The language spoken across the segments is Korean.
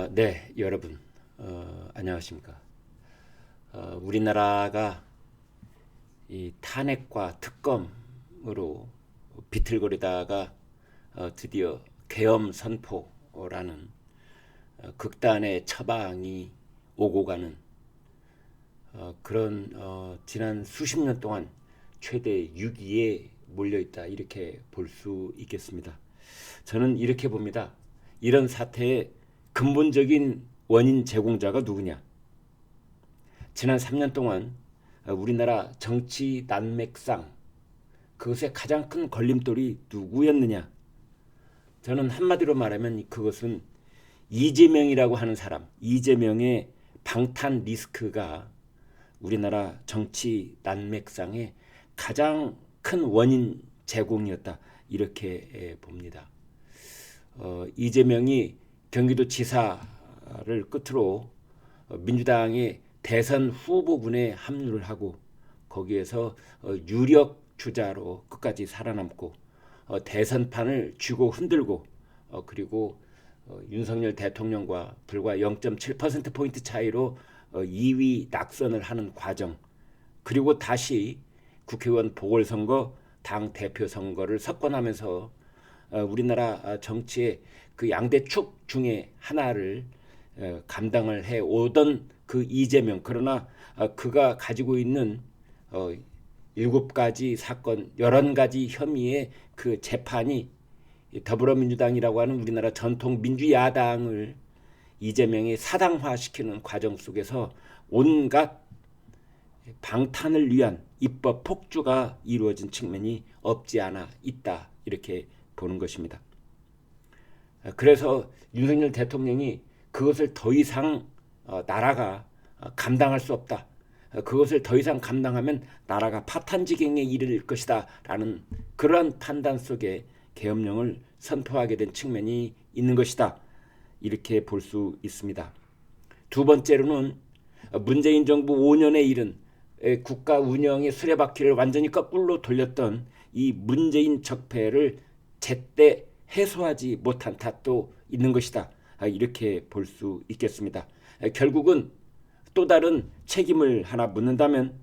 네, 여러분, 안녕하십니까. 우리나라가 이 탄핵과 특검으로 비틀거리다가 드디어 계엄 선포라는 극단의 처방이 오고 가는 그런 지난 수십 년 동안 최대 위기에 몰려 있다, 이렇게 볼 수 있겠습니다. 저는 이렇게 봅니다. 이런 사태의 근본적인 원인 제공자가 누구냐? 지난 3년 동안 우리나라 정치 난맥상, 그것의 가장 큰 걸림돌이 누구였느냐? 저는 한마디로 말하면 그것은 이재명이라고 하는 사람, 이재명의 방탄 리스크가 우리나라 정치 난맥상의 가장 큰 원인 제공이었다, 이렇게 봅니다. 이재명이 경기도지사를 끝으로 민주당의 대선 후보군에 합류를 하고 거기에서 유력 주자로 끝까지 살아남고 대선판을 쥐고 흔들고 그리고 윤석열 대통령과 불과 0.7%포인트 차이로 2위 낙선을 하는 과정, 그리고 다시 국회의원 보궐선거, 당 대표 선거를 석권하면서 우리나라 정치의 그 양대 축 중에 하나를 감당을 해 오던 그 이재명, 그러나 그가 가지고 있는 7가지 사건, 11가지 혐의의 그 재판이 더불어민주당이라고 하는 우리나라 전통 민주야당을 이재명이 사당화시키는 과정 속에서 온갖 방탄을 위한 입법 폭주가 이루어진 측면이 없지 않아 있다, 이렇게 보는 것입니다. 그래서 윤석열 대통령이 그것을 더 이상 나라가 감당할 수 없다, 그것을 더 이상 감당하면 나라가 파탄지경에 이를 것이다 라는 그러한 판단 속에 계엄령을 선포하게 된 측면이 있는 것이다, 이렇게 볼 수 있습니다. 두 번째로는 문재인 정부 5년에 이른 국가 운영의 수레바퀴를 완전히 거꾸로 돌렸던 이 문재인 적폐를 제때 해소하지 못한 탓도 있는 것이다, 이렇게 볼 수 있겠습니다. 결국은 또 다른 책임을 하나 묻는다면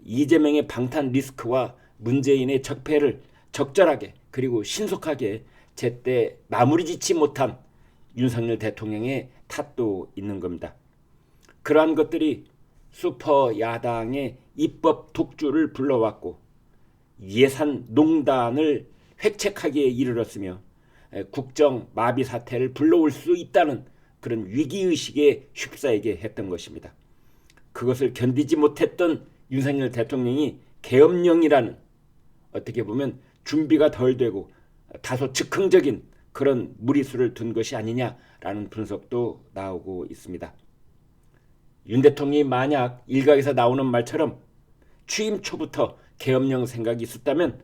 이재명의 방탄 리스크와 문재인의 적폐를 적절하게 그리고 신속하게 제때 마무리 짓지 못한 윤석열 대통령의 탓도 있는 겁니다. 그러한 것들이 슈퍼 야당의 입법 독주를 불러왔고 예산 농단을 획책하기에 이르렀으며 국정 마비 사태를 불러올 수 있다는 그런 위기의식에 휩싸이게 했던 것입니다. 그것을 견디지 못했던 윤석열 대통령이 계엄령이라는, 어떻게 보면 준비가 덜 되고 다소 즉흥적인 그런 무리수를 둔 것이 아니냐라는 분석도 나오고 있습니다. 윤 대통령이 만약 일각에서 나오는 말처럼 취임 초부터 계엄령 생각이 있었다면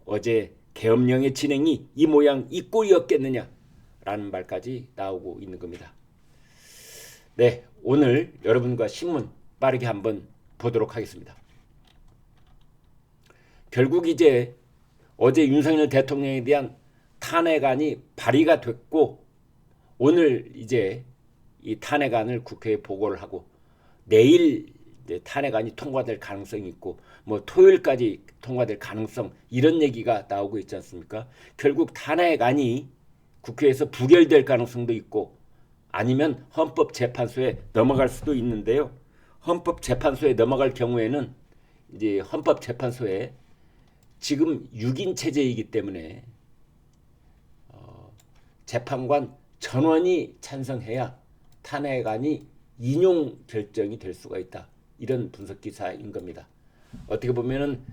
어제 계엄령의 진행이 이 모양 이 꼴이었겠느냐라는 말까지 나오고 있는 겁니다. 네, 오늘 여러분과 신문 빠르게 한번 보도록 하겠습니다. 결국 이제 어제 윤석열 대통령에 대한 탄핵안이 발의가 됐고 오늘 이제 이 탄핵안을 국회에 보고를 하고 내일 탄핵안이 통과될 가능성이 있고 뭐 토요일까지 통과될 가능성, 이런 얘기가 나오고 있지 않습니까? 결국 탄핵안이 국회에서 부결될 가능성도 있고 아니면 헌법재판소에 넘어갈 수도 있는데요. 헌법재판소에 넘어갈 경우에는 이제 헌법재판소에 지금 6인 체제이기 때문에 재판관 전원이 찬성해야 탄핵안이 인용 결정이 될 수가 있다, 이런 분석 기사인 겁니다. 어떻게 보면은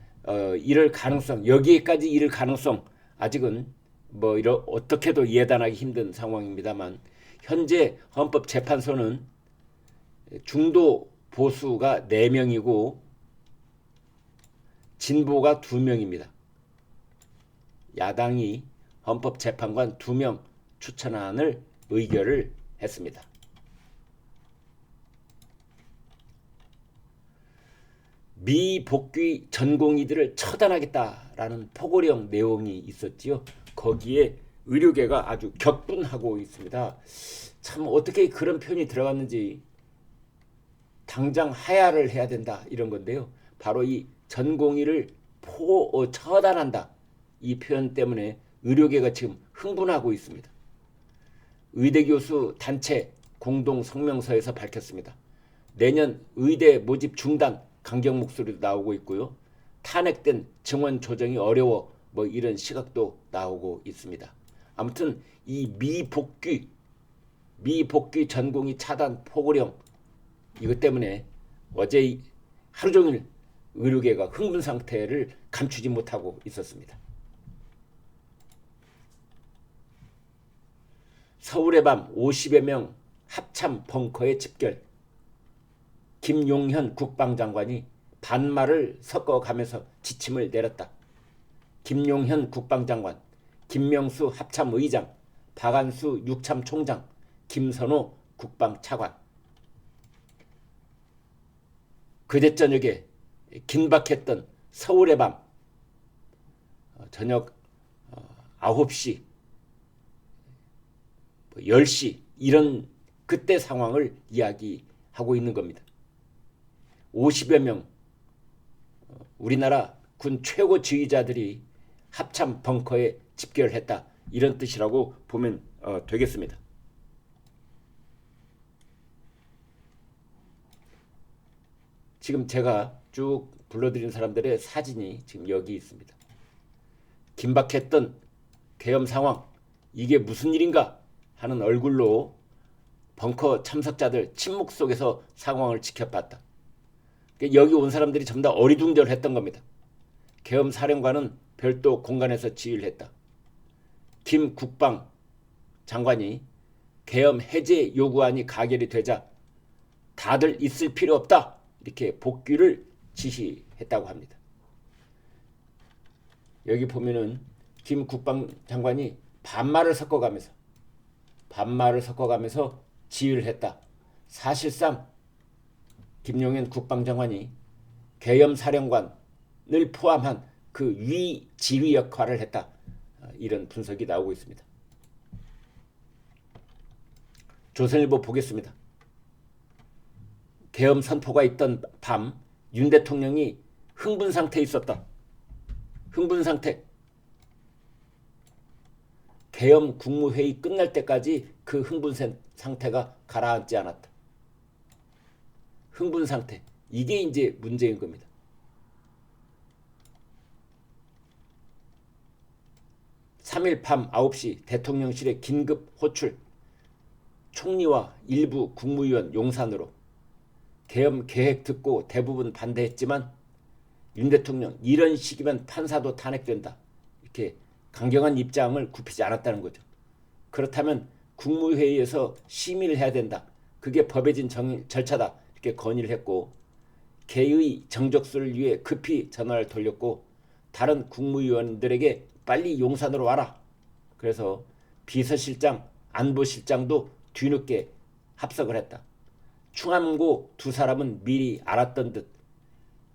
이럴 가능성, 여기에까지 이를 가능성 아직은 뭐 어떻게도 예단하기 힘든 상황입니다만 현재 헌법재판소는 중도 보수가 4명이고 진보가 2명입니다. 야당이 헌법재판관 2명 추천안을 의결을 했습니다. 미복귀 전공의들을 처단하겠다라는 포고령 내용이 있었지요. 거기에 의료계가 아주 격분하고 있습니다. 참 어떻게 그런 표현이 들어갔는지 당장 하야를 해야 된다 이런 건데요. 바로 이 전공의를 처단한다 이 표현 때문에 의료계가 지금 흥분하고 있습니다. 의대 교수 단체 공동 성명서에서 밝혔습니다. 내년 의대 모집 중단 강경 목소리도 나오고 있고요. 탄핵된 증원 조정이 어려워 뭐 이런 시각도 나오고 있습니다. 아무튼 이 미복귀 전공의 차단 포고령 이것 때문에 어제 하루 종일 의료계가 흥분 상태를 감추지 못하고 있었습니다. 서울의 밤 50여 명 합참 벙커에 집결. 김용현 국방장관이 반말을 섞어가면서 지침을 내렸다. 김용현 국방장관, 김명수 합참의장, 박안수 육참총장, 김선호 국방차관. 그제 저녁에 긴박했던 서울의 밤 저녁 9시 10시 이런 그때 상황을 이야기하고 있는 겁니다. 50여 명 우리나라 군 최고 지휘자들이 합참 벙커에 집결했다 이런 뜻이라고 보면 되겠습니다. 지금 제가 쭉 불러드린 사람들의 사진이 지금 여기 있습니다. 긴박했던 계엄 상황 이게 무슨 일인가 하는 얼굴로 벙커 참석자들 침묵 속에서 상황을 지켜봤다. 여기 온 사람들이 전부 다 어리둥절했던 겁니다. 계엄 사령관은 별도 공간에서 지휘를 했다. 김 국방 장관이 계엄 해제 요구안이 가결이 되자 다들 있을 필요 없다 이렇게 복귀를 지시했다고 합니다. 여기 보면은 김 국방장관이 반말을 섞어가면서 지휘를 했다. 사실상 김용현 국방장관이 계엄 사령관을 포함한 그 위 지휘 역할을 했다. 이런 분석이 나오고 있습니다. 조선일보 보겠습니다. 계엄 선포가 있던 밤 윤 대통령이 흥분 상태에 있었다. 흥분 상태. 계엄 국무회의 끝날 때까지 그 흥분 상태가 가라앉지 않았다. 흥분 상태. 이게 이제 문제인 겁니다. (3일) 밤 9시 대통령실에 긴급 호출. 총리와 일부 국무위원 용산으로. 계엄 계획 듣고 대부분 반대했지만 윤 대통령 이런 식이면 판사도 탄핵된다. 이렇게 강경한 입장을 굽히지 않았다는 거죠. 그렇다면 국무회의에서 심의를 해야 된다. 그게 법에진 절차다. 이렇게 건의를 했고 개의 정적수를 위해 급히 전화를 돌렸고 다른 국무위원들에게 빨리 용산으로 와라. 그래서 비서실장, 안보실장도 뒤늦게 합석을 했다. 충암고 두 사람은 미리 알았던 듯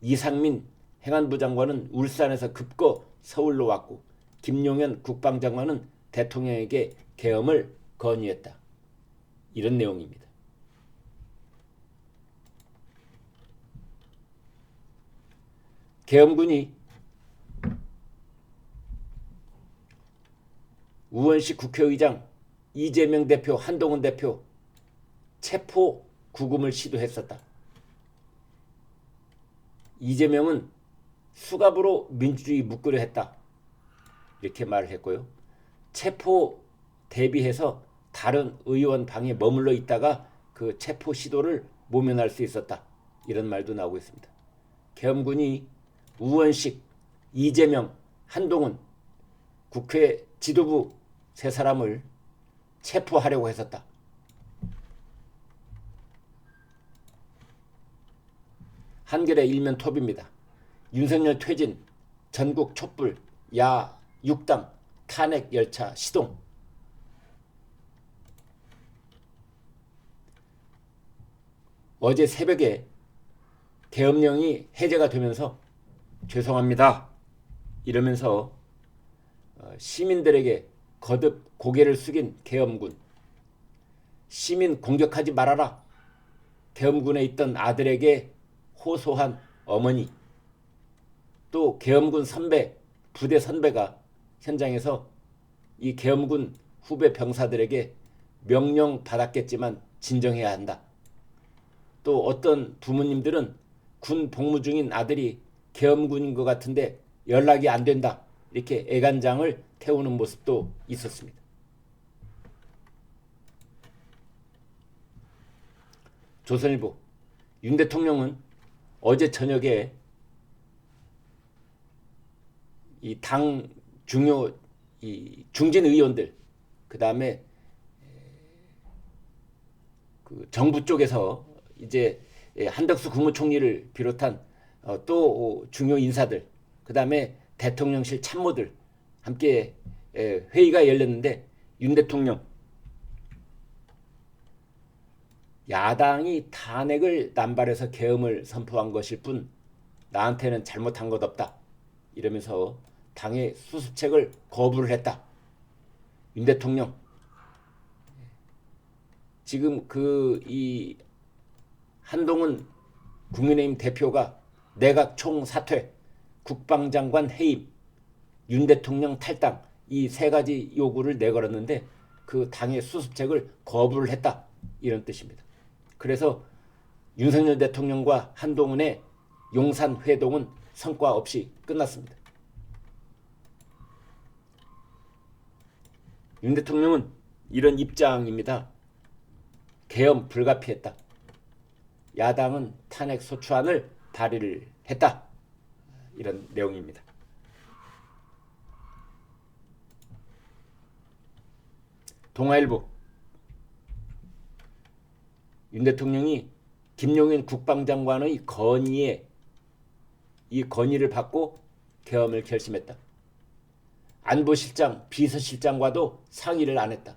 이상민 행안부 장관은 울산에서 급거 서울로 왔고 김용현 국방장관은 대통령에게 계엄을 건의했다. 이런 내용입니다. 계엄군이 우원식 국회의장, 이재명 대표, 한동훈 대표 체포 구금을 시도했었다. 이재명은 수갑으로 민주주의 묶으려 했다. 이렇게 말을 했고요. 체포 대비해서 다른 의원 방에 머물러 있다가 그 체포 시도를 모면할 수 있었다. 이런 말도 나오고 있습니다. 계엄군이 우원식, 이재명, 한동훈 국회 지도부 세 사람을 체포하려고 했었다. 한겨레 일면 톱입니다. 윤석열 퇴진, 전국 촛불, 야 6당 탄핵 열차 시동. 어제 새벽에 계엄령이 해제가 되면서 죄송합니다 이러면서 시민들에게 거듭 고개를 숙인 계엄군. 시민 공격하지 말아라. 계엄군에 있던 아들에게 호소한 어머니. 또 계엄군 선배, 부대 선배가 현장에서 이 계엄군 후배 병사들에게 명령 받았겠지만 진정해야 한다. 또 어떤 부모님들은 군 복무 중인 아들이 계엄군인 것 같은데 연락이 안 된다. 이렇게 애간장을 태우는 모습도 있었습니다. 조선일보. 윤 대통령은 어제 저녁에 이 당 중요 이 중진 의원들, 그 다음에 그 정부 쪽에서 이제 한덕수 국무총리를 비롯한 또 중요 인사들, 그 다음에 대통령실 참모들 함께 회의가 열렸는데, 윤 대통령 야당이 탄핵을 남발해서 계엄을 선포한 것일 뿐 나한테는 잘못한 것 없다 이러면서 당의 수습책을 거부를 했다. 윤 대통령 지금 이 한동훈 국민의힘 대표가 내각 총사퇴, 국방장관 해임, 윤 대통령 탈당 이 세 가지 요구를 내걸었는데 그 당의 수습책을 거부를 했다 이런 뜻입니다. 그래서 윤석열 대통령과 한동훈의 용산 회동은 성과 없이 끝났습니다. 윤 대통령은 이런 입장입니다. 계엄 불가피했다. 야당은 탄핵 소추안을 발의를 했다. 이런 내용입니다. 동아일보. 윤 대통령이 김용인 국방장관의 이 건의를 받고 계엄을 결심했다. 안보실장, 비서실장과도 상의를 안 했다.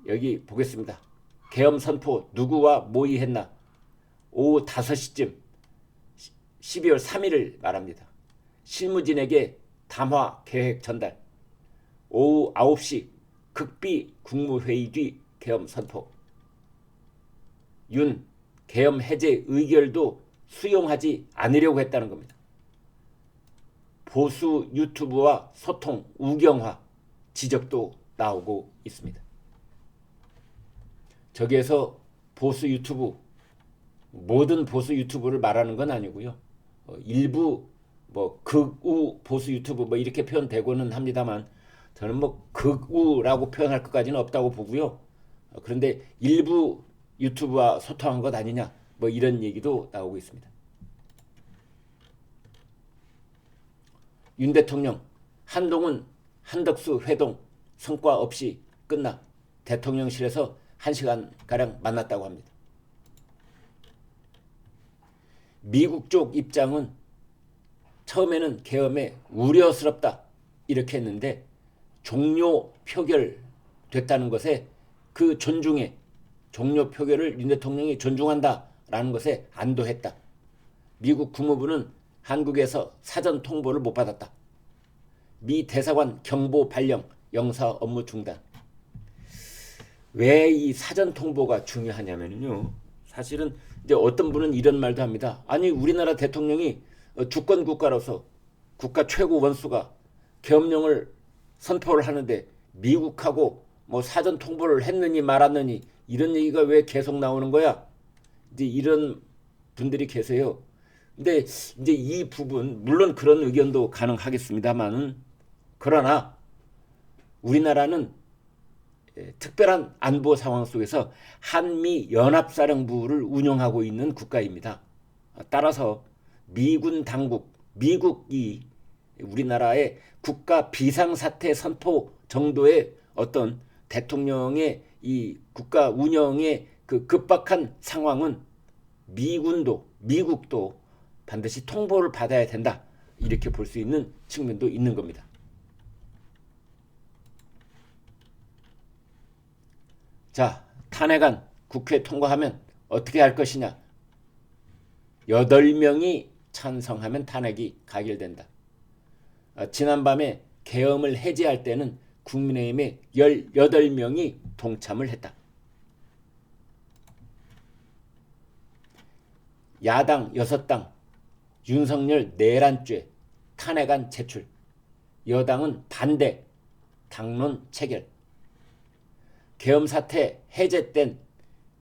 여기 보겠습니다. 계엄 선포 누구와 모의했나? 오후 5시쯤 12월 3일을 말합니다. 실무진에게 담화 계획 전달. 오후 9시 극비 국무회의 뒤 계엄 선포. 윤 계엄 해제 의결도 수용하지 않으려고 했다는 겁니다. 보수 유튜브와 소통 우경화 지적도 나오고 있습니다. 저기에서 보수 유튜브, 모든 보수 유튜브를 말하는 건 아니고요. 일부 극우 보수 유튜브 이렇게 표현되고는 합니다만 저는 극우라고 표현할 것까지는 없다고 보고요. 그런데 일부 유튜브와 소통한 것 아니냐 이런 얘기도 나오고 있습니다. 윤 대통령 한동훈 한덕수 회동 성과 없이 끝나 대통령실에서 1시간가량 만났다고 합니다. 미국 쪽 입장은 처음에는 계엄에 우려스럽다 이렇게 했는데 종료 표결됐다는 것에 그 존중에 종료 표결을 윤 대통령이 존중한다라는 것에 안도했다. 미국 국무부는 한국에서 사전 통보를 못 받았다. 미 대사관 경보 발령, 영사 업무 중단. 왜 이 사전 통보가 중요하냐면요. 사실은 이제 어떤 분은 이런 말도 합니다. 아니 우리나라 대통령이 주권 국가로서 국가 최고 원수가 계엄령을 선포를 하는데 미국하고 사전 통보를 했느니 말았느니 이런 얘기가 왜 계속 나오는 거야? 이제 이런 분들이 계세요. 근데 이제 이 부분 물론 그런 의견도 가능하겠습니다만 그러나 우리나라는 특별한 안보 상황 속에서 한미 연합사령부를 운영하고 있는 국가입니다. 따라서 미군 당국, 미국이 우리나라의 국가 비상사태 선포 정도의 어떤 대통령의 이 국가 운영의 그 급박한 상황은 미국도 반드시 통보를 받아야 된다. 이렇게 볼 수 있는 측면도 있는 겁니다. 자, 탄핵안 국회 통과하면 어떻게 할 것이냐? 8명이 찬성하면 탄핵이 가결된다. 지난밤에 계엄을 해제할 때는 국민의힘의 18명이 동참을 했다. 야당 6당 윤석열 내란죄 탄핵안 제출, 여당은 반대 당론 체결. 계엄 사태 해제된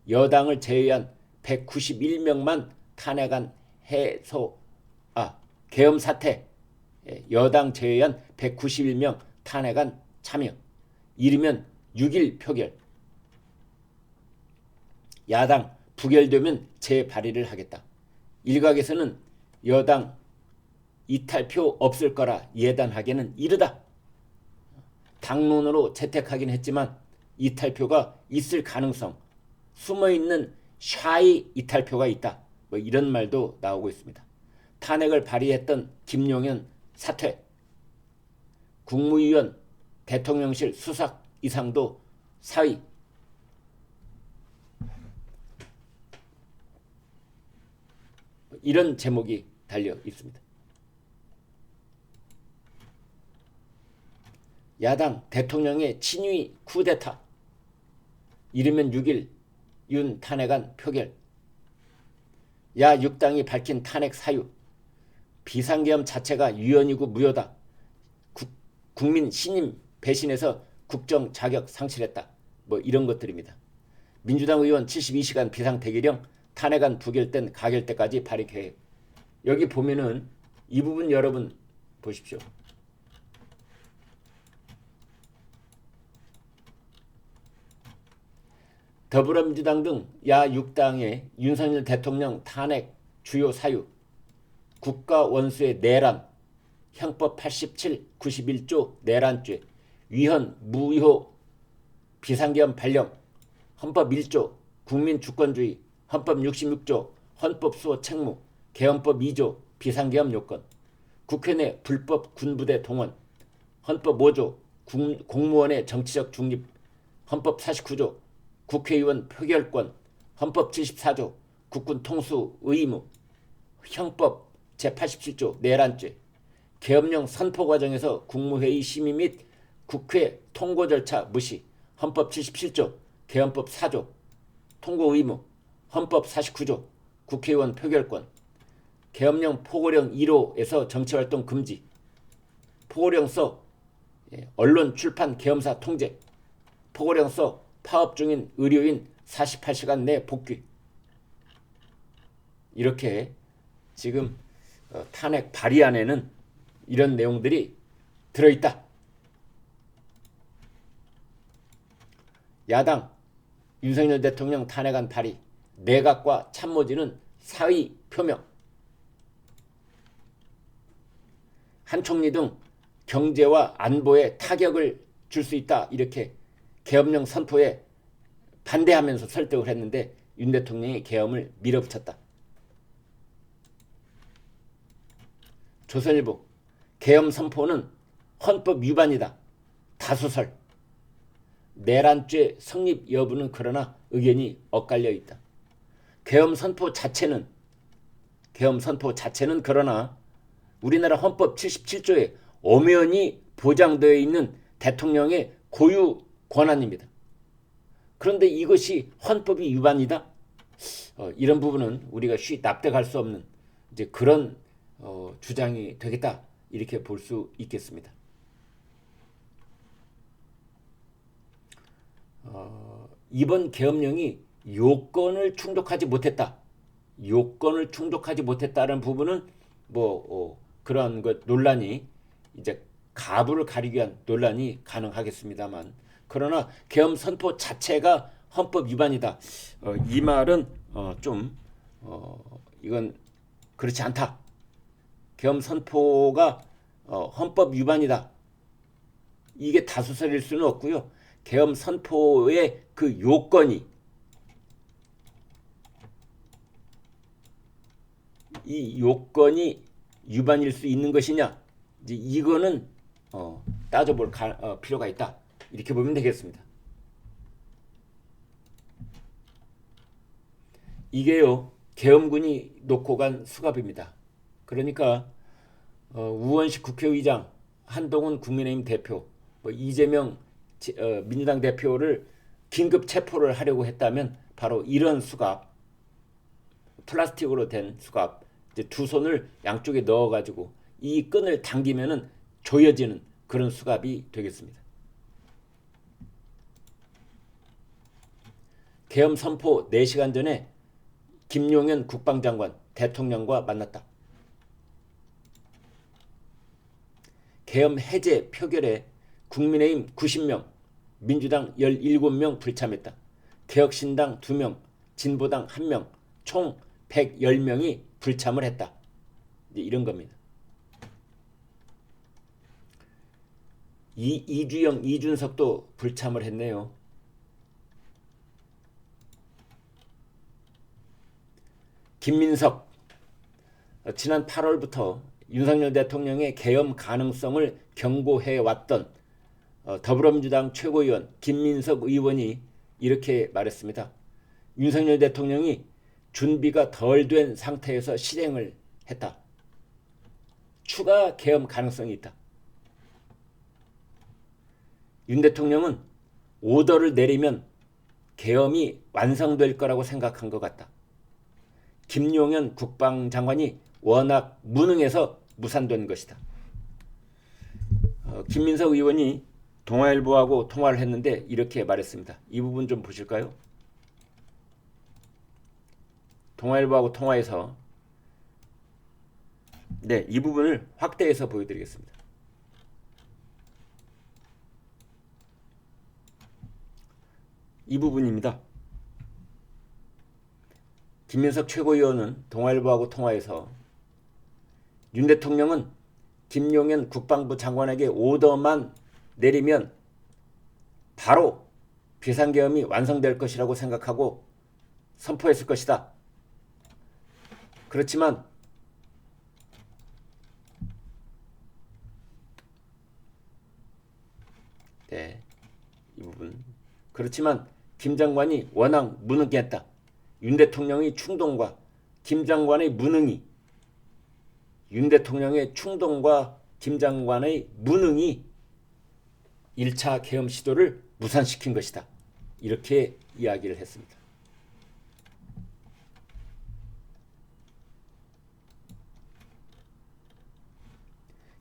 여당을 제외한 191명만 탄핵안 해소. 계엄 사태 여당 제외한 191명 탄핵안 참여. 이르면 6일 표결. 야당 부결되면 재발의를 하겠다. 일각에서는 여당 이탈표 없을 거라 예단하기는 이르다. 당론으로 채택하긴 했지만 이탈표가 있을 가능성, 숨어있는 샤이 이탈표가 있다. 뭐 이런 말도 나오고 있습니다. 탄핵을 발의했던 김용현 사퇴, 국무위원 대통령실 수석 이상도 사의. 이런 제목이 달려 있습니다. 야당 대통령의 친위 쿠데타, 이르면 6일 윤 탄핵안 표결. 야 6당이 밝힌 탄핵 사유, 비상계엄 자체가 위헌이고 무효다. 국민 신임 배신해서 국정 자격 상실했다. 뭐 이런 것들입니다. 민주당 의원 72시간 비상대기령, 탄핵안 부결된 가결 때까지 발의 계획. 여기 보면은 이 부분 여러분 보십시오. 더불어민주당 등 야 6당의 윤석열 대통령 탄핵 주요 사유, 국가 원수의 내란, 형법 87, 91조 내란죄, 위헌 무효 비상계엄 발령, 헌법 1조 국민주권주의, 헌법 66조 헌법수호 책무, 계엄법 2조 비상계엄 요건, 국회 내 불법 군부대 동원, 헌법 5조 공무원의 정치적 중립, 헌법 49조 국회의원 표결권, 헌법 74조 국군 통수 의무, 형법 제87조 내란죄, 계엄령 선포 과정에서 국무회의 심의 및 국회 통고 절차 무시, 헌법 77조 계엄법 4조 통고 의무, 헌법 49조 국회의원 표결권, 계엄령 포고령 1호에서 정치활동 금지, 포고령서 언론 출판 계엄사 통제, 포고령서 파업 중인 의료인 48시간 내 복귀. 이렇게 지금 탄핵 발의안에는 이런 내용들이 들어있다. 야당 윤석열 대통령 탄핵안 발의, 내각과 참모진은 사의 표명. 한 총리 등 경제와 안보에 타격을 줄 수 있다. 이렇게 계엄령 선포에 반대하면서 설득을 했는데 윤 대통령이 계엄을 밀어붙였다. 조선일보, 계엄 선포는 헌법 위반이다. 다수설. 내란죄 성립 여부는 그러나 의견이 엇갈려 있다. 계엄 선포 자체는 그러나 우리나라 헌법 77조에 엄연히 보장되어 있는 대통령의 고유 권한입니다. 그런데 이것이 헌법이 위반이다? 이런 부분은 우리가 쉽게 납득할 수 없는 이제 그런 주장이 되겠다, 이렇게 볼 수 있겠습니다. 이번 계엄령이 요건을 충족하지 못했다는 부분은 그러한 것 논란이, 이제 가부를 가리기 위한 논란이 가능하겠습니다만, 그러나 계엄 선포 자체가 헌법 위반이다. 이 말은 이건 그렇지 않다. 계엄 선포가 헌법 위반이다. 이게 다수설일 수는 없고요. 계엄 선포의 그 요건이, 이 요건이 위반일 수 있는 것이냐, 이제 이거는 따져볼 필요가 있다. 이렇게 보면 되겠습니다. 이게요, 계엄군이 놓고 간 수갑입니다. 그러니까 우원식 국회의장, 한동훈 국민의힘 대표, 이재명 민주당 대표를 긴급 체포를 하려고 했다면 바로 이런 수갑, 플라스틱으로 된 수갑, 이제 두 손을 양쪽에 넣어가지고 이 끈을 당기면은 조여지는 그런 수갑이 되겠습니다. 계엄 선포 4시간 전에 김용현 국방장관 대통령과 만났다. 계엄 해제 표결에 국민의힘 90명, 민주당 17명 불참했다. 개혁신당 2명, 진보당 1명, 총 110명이 불참을 했다. 이런 겁니다. 이주영, 이준석도 불참을 했네요. 김민석, 지난 8월부터 윤석열 대통령의 계엄 가능성을 경고해왔던 더불어민주당 최고위원 김민석 의원이 이렇게 말했습니다. 윤석열 대통령이 준비가 덜 된 상태에서 실행을 했다. 추가 계엄 가능성이 있다. 윤 대통령은 오더를 내리면 계엄이 완성될 거라고 생각한 것 같다. 김용현 국방장관이 워낙 무능해서 무산된 것이다. 김민석 의원이 동아일보하고 통화를 했는데 이렇게 말했습니다. 이 부분 좀 보실까요? 동아일보하고 통화해서 이 부분을 확대해서 보여드리겠습니다. 이 부분입니다. 김민석 최고위원은 동아일보하고 통화해서 윤 대통령은 김용현 국방부 장관에게 오더만 내리면 바로 비상계엄이 완성될 것이라고 생각하고 선포했을 것이다. 그렇지만 이 부분. 그렇지만 김 장관이 워낙 무능했다. 윤 대통령의 충동과 김 장관의 무능이 윤 대통령의 충동과 김 장관의 무능이 1차 계엄 시도를 무산시킨 것이다. 이렇게 이야기를 했습니다.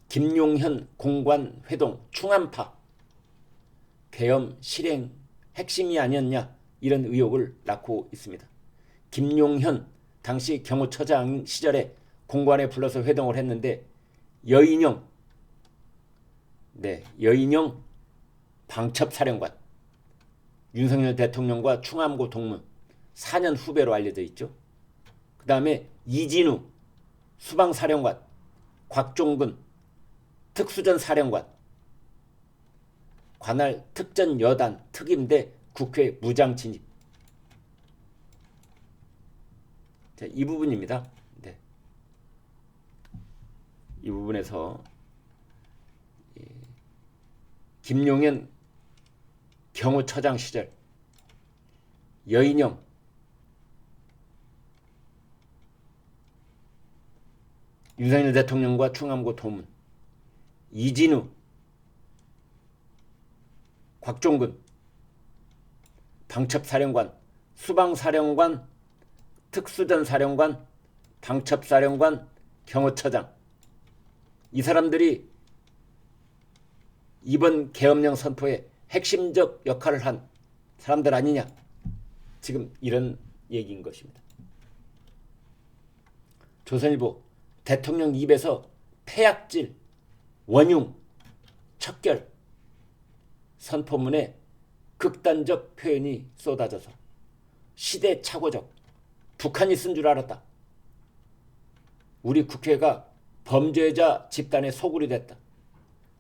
김용현 공관 회동 충암파 계엄 실행 핵심이 아니었냐 이런 의혹을 낳고 있습니다. 김용현 당시 경호처장 시절에 공관에 불러서 회동을 했는데 여인영 방첩사령관 윤석열 대통령과 충암고 동문 4년 후배로 알려져 있죠. 그 다음에 이진우 수방사령관, 곽종근 특수전 사령관, 관할 특전 여단 특임대 국회 무장 진입. 자, 이 부분입니다. 이 부분에서 김용현 경호처장 시절 여인영 윤석열 대통령과 충암고 동문 이진우 곽종근 방첩사령관 수방사령관 특수전 사령관 방첩사령관 경호처장 이 사람들이 이번 계엄령 선포에 핵심적 역할을 한 사람들 아니냐 지금 이런 얘기인 것입니다. 조선일보 대통령 입에서 폐약질 원흉 척결 선포문에 극단적 표현이 쏟아져서 시대착오적 북한이 쓴 줄 알았다. 우리 국회가 범죄자 집단의 소굴이 됐다.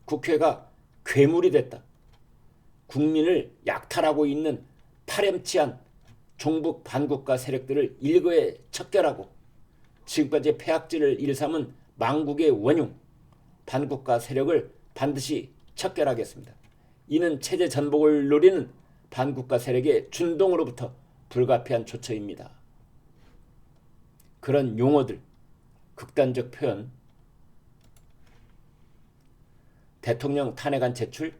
국회가 괴물이 됐다. 국민을 약탈하고 있는 파렴치한 종북 반국가 세력들을 일거에 척결하고 지금까지 폐악질을 일삼은 망국의 원흉 반국가 세력을 반드시 척결하겠습니다. 이는 체제 전복을 노리는 반국가 세력의 준동으로부터 불가피한 조처입니다. 그런 용어들 극단적 표현, 대통령 탄핵안 제출,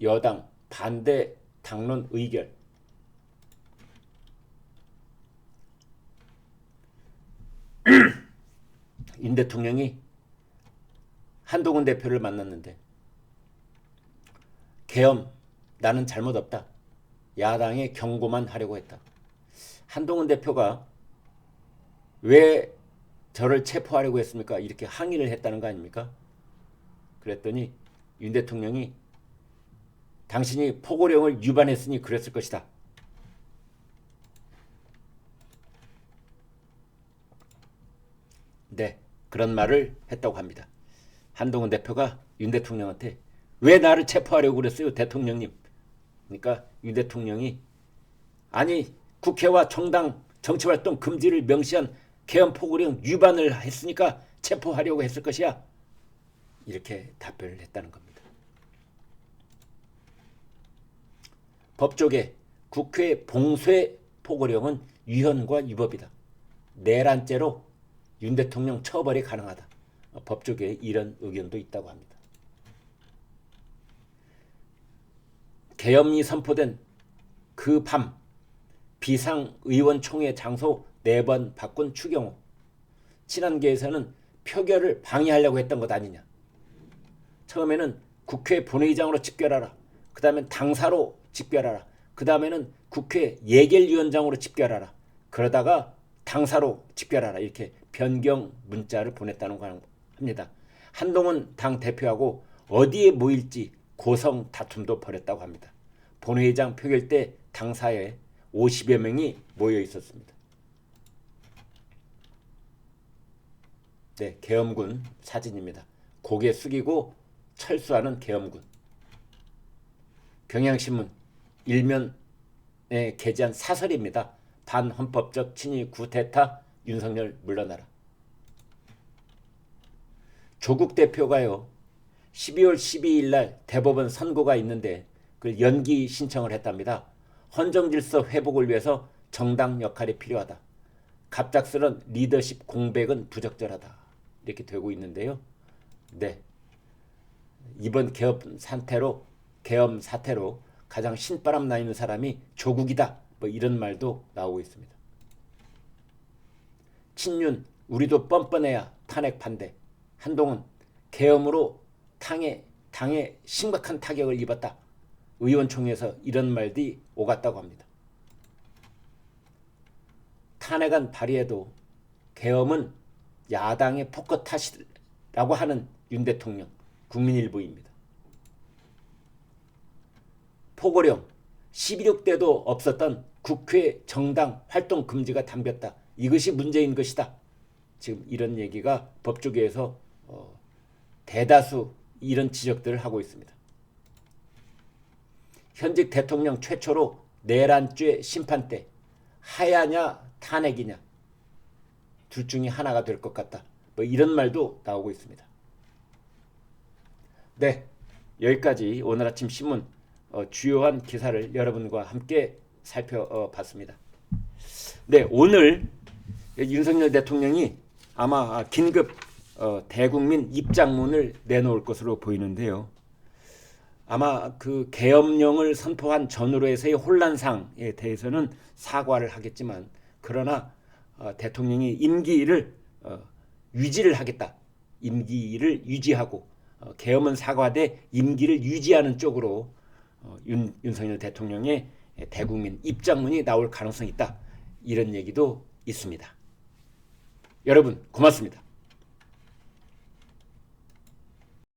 여당 반대 당론 의결. 윤 대통령이 한동훈 대표를 만났는데 계엄 나는 잘못 없다. 야당에 경고만 하려고 했다. 한동훈 대표가 왜 저를 체포하려고 했습니까? 이렇게 항의를 했다는 거 아닙니까? 그랬더니 윤 대통령이 당신이 포고령을 위반했으니 그랬을 것이다. 네, 그런 말을 했다고 합니다. 한동훈 대표가 윤 대통령한테 왜 나를 체포하려고 그랬어요, 대통령님? 그러니까 윤 대통령이 아니 국회와 정당 정치활동 금지를 명시한 계엄 포고령 위반을 했으니까 체포하려고 했을 것이야. 이렇게 답변을 했다는 겁니다. 법조계 국회 봉쇄 포고령은 위헌과 위법이다. 내란죄로 윤 대통령 처벌이 가능하다. 법조계에 이런 의견도 있다고 합니다. 계엄이 선포된 그 밤 비상의원총회 장소 4번 바꾼 추경호. 친한계에서는 표결을 방해하려고 했던 것 아니냐. 처음에는 국회 본회의장으로 집결하라. 그 다음엔 당사로 집결하라. 그 다음에는 국회 예결위원장으로 집결하라. 그러다가 당사로 집결하라. 이렇게 변경 문자를 보냈다는 거 합니다. 한동훈 당 대표하고 어디에 모일지 고성 다툼도 벌였다고 합니다. 본회의장 표결 때 당사에 50여 명이 모여 있었습니다. 네, 계엄군 사진입니다. 고개 숙이고 철수하는 계엄군. 경향신문 일면에 게재한 사설입니다. 반헌법적 친위 구테타 윤석열 물러나라. 조국 대표가요 12월 12일 날 대법원 선고가 있는데 그걸 연기 신청을 했답니다. 헌정질서 회복을 위해서 정당 역할이 필요하다. 갑작스런 리더십 공백은 부적절하다. 이렇게 되고 있는데요. 네, 이번 계엄 사태로 가장 신바람 나 있는 사람이 조국이다. 뭐 이런 말도 나오고 있습니다. 친윤 우리도 뻔뻔해야 탄핵 반대. 한동훈 계엄으로 당에 심각한 타격을 입었다. 의원총회에서 이런 말들이 오갔다고 합니다. 탄핵안 발의에도 계엄은 야당의 포커 탓이라고 하는 윤 대통령, 국민일보입니다. 포고령 11.6 때도 없었던 국회 정당 활동 금지가 담겼다. 이것이 문제인 것이다. 지금 이런 얘기가 법조계에서 대다수 이런 지적들을 하고 있습니다. 현직 대통령 최초로 내란죄 심판대 하야냐 탄핵이냐 둘 중에 하나가 될 것 같다. 뭐 이런 말도 나오고 있습니다. 네, 여기까지 오늘 아침 신문 주요한 기사를 여러분과 함께 살펴봤습니다. 네, 오늘 윤석열 대통령이 아마 긴급 대국민 입장문을 내놓을 것으로 보이는데요. 아마 그 계엄령을 선포한 전후로에서의 혼란상에 대해서는 사과를 하겠지만 그러나 대통령이 임기를 유지를 하겠다. 임기를 유지하고 계엄은 사과돼 임기를 유지하는 쪽으로 윤석열 대통령의 대국민 입장문이 나올 가능성이 있다. 이런 얘기도 있습니다. 여러분 고맙습니다.